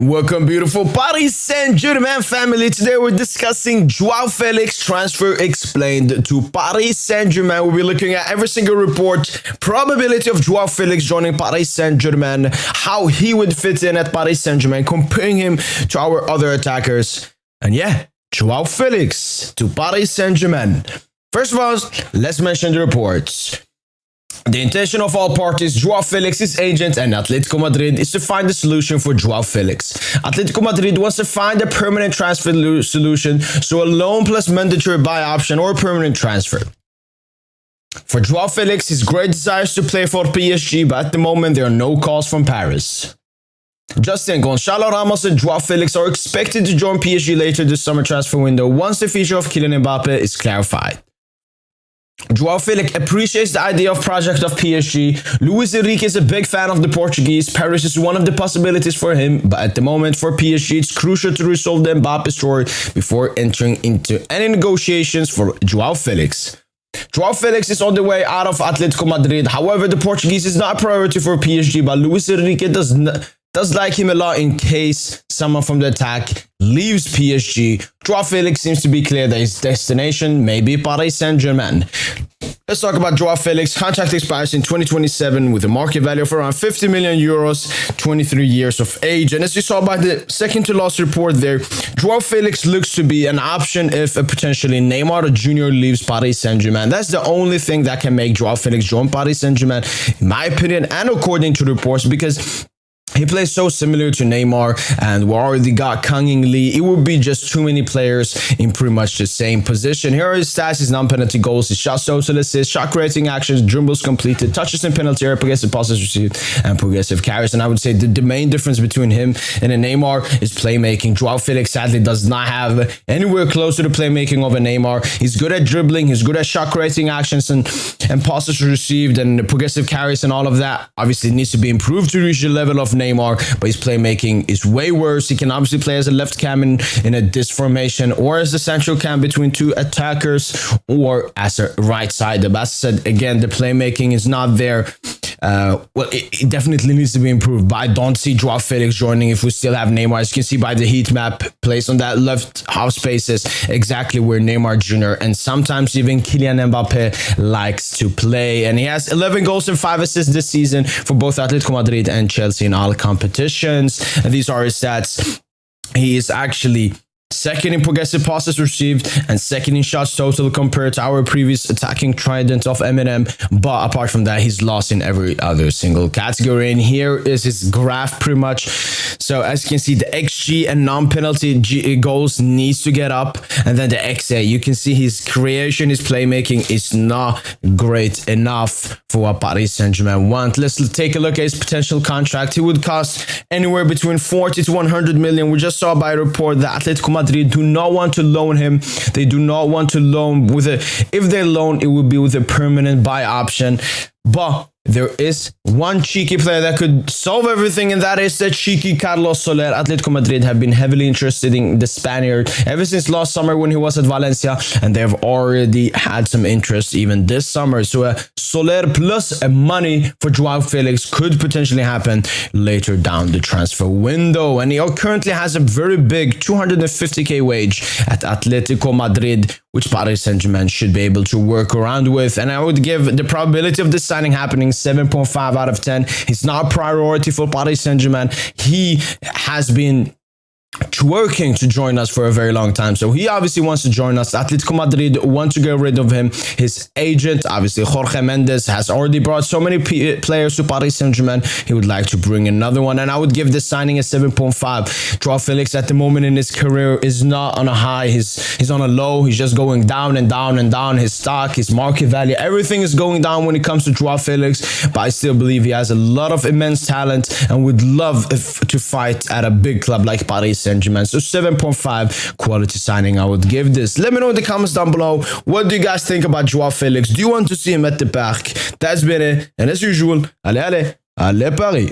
Welcome, beautiful Paris Saint Germain family. Today we're discussing Joao Felix transfer explained to Paris Saint Germain. We'll be looking at every single report, probability of Joao Felix joining Paris Saint Germain, how he would fit in at Paris Saint Germain, comparing him to our other attackers. And yeah, Joao Felix to Paris Saint Germain. First of all, let's mention the reports. The intention of all parties, Joao Felix's agent and Athletico Madrid, is to find a solution for Joao Felix. Athletico Madrid wants to find a permanent transfer solution, so a loan plus mandatory buy option or permanent transfer. For Joao Felix, his great desires to play for PSG, but at the moment there are no calls from Paris. Justin, Gonçalo Ramos and Joao Felix are expected to join PSG later this summer transfer window once the future of Kylian Mbappe is clarified. Joao Felix appreciates the idea of project of PSG. Luis Enrique is a big fan of the Portuguese. Paris is one of the possibilities for him, but at the moment for PSG, it's crucial to resolve the Mbappe story before entering into any negotiations for Joao Felix. Joao Felix is on the way out of Athletico Madrid. However, the Portuguese is not a priority for PSG, but Luis Enrique does like him a lot in case someone from the attack leaves PSG. Joao Felix seems to be clear that his destination may be Paris Saint Germain. Let's talk about Joao Felix. Contract expires in 2027 with a market value of around 50 million euros, 23 years of age. And as you saw by the second to last report there, Joao Felix looks to be an option if potentially Neymar Jr. leaves Paris Saint Germain. That's the only thing that can make Joao Felix join Paris Saint Germain, in my opinion, and according to reports, because he plays so similar to Neymar, and we already got Kang In Lee. It would be just too many players in pretty much the same position. Here are his stats: his non-penalty goals, his shots total, assists, shot creating actions, dribbles completed, touches in penalty area, progressive passes received, and progressive carries. And I would say the main difference between him and a Neymar is playmaking. Joao Felix sadly does not have anywhere close to the playmaking of a Neymar. He's good at dribbling, he's good at shot creating actions and passes received and progressive carries and all of that. Obviously, it needs to be improved to reach the level of Neymar, but his playmaking is way worse. He can obviously play as a left cam in a disc formation, or as a central cam between two attackers, or as a right side. But as I said, again, the playmaking is not there. Well, it definitely needs to be improved, but I don't see Joao Felix joining if we still have Neymar. As you can see by the heat map, placed on that left half spaces, exactly where Neymar Jr. and sometimes even Kylian Mbappe likes to play. And he has 11 goals and 5 assists this season for both Athletico Madrid and Chelsea in all competitions. And these are his stats. He is actually second in progressive passes received and second in shots total compared to our previous attacking trident of Eminem. But apart from that, he's lost in every other single category. And here is his graph pretty much. So as you can see, the XG and non-penalty goals needs to get up. And then the XA, you can see his creation, his playmaking is not great enough for what Paris Saint Germain want. Let's take a look at his potential contract. He would cost anywhere between 40 to 100 million. We just saw by a report that Athletico Madrid do not want to loan him. They do not want to loan with if they loan, it would be with a permanent buy option. But there is one cheeky player that could solve everything, and that is the cheeky Carlos Soler. Atletico Madrid have been heavily interested in the Spaniard ever since last summer when he was at Valencia, and they have already had some interest even this summer. So Soler plus money for Joao Felix could potentially happen later down the transfer window. And he currently has a very big 250k wage at Atletico Madrid, which Paris Saint Germain should be able to work around with. And I would give the probability of this signing happening 7.5 out of 10. It's not a priority for Paris Saint Germain. He has been twerking to join us for a very long time, so he obviously wants to join us. Atletico Madrid want to get rid of him. His agent, obviously Jorge Mendes, has already brought so many players to Paris Saint Germain. He would like to bring another one, and I would give this signing a 7.5. Joao Felix at the moment in his career is not on a high. He's on a low. He's just going down and down and down. His stock, his market value, everything is going down when it comes to Joao Felix, but I still believe he has a lot of immense talent and would love to fight at a big club like Paris Saint Germain. So 7.5 quality signing I would give this. Let me know in the comments down below, what do you guys think about Joao Felix? Do you want to see him at the back? That's been it, and as usual, allez Paris.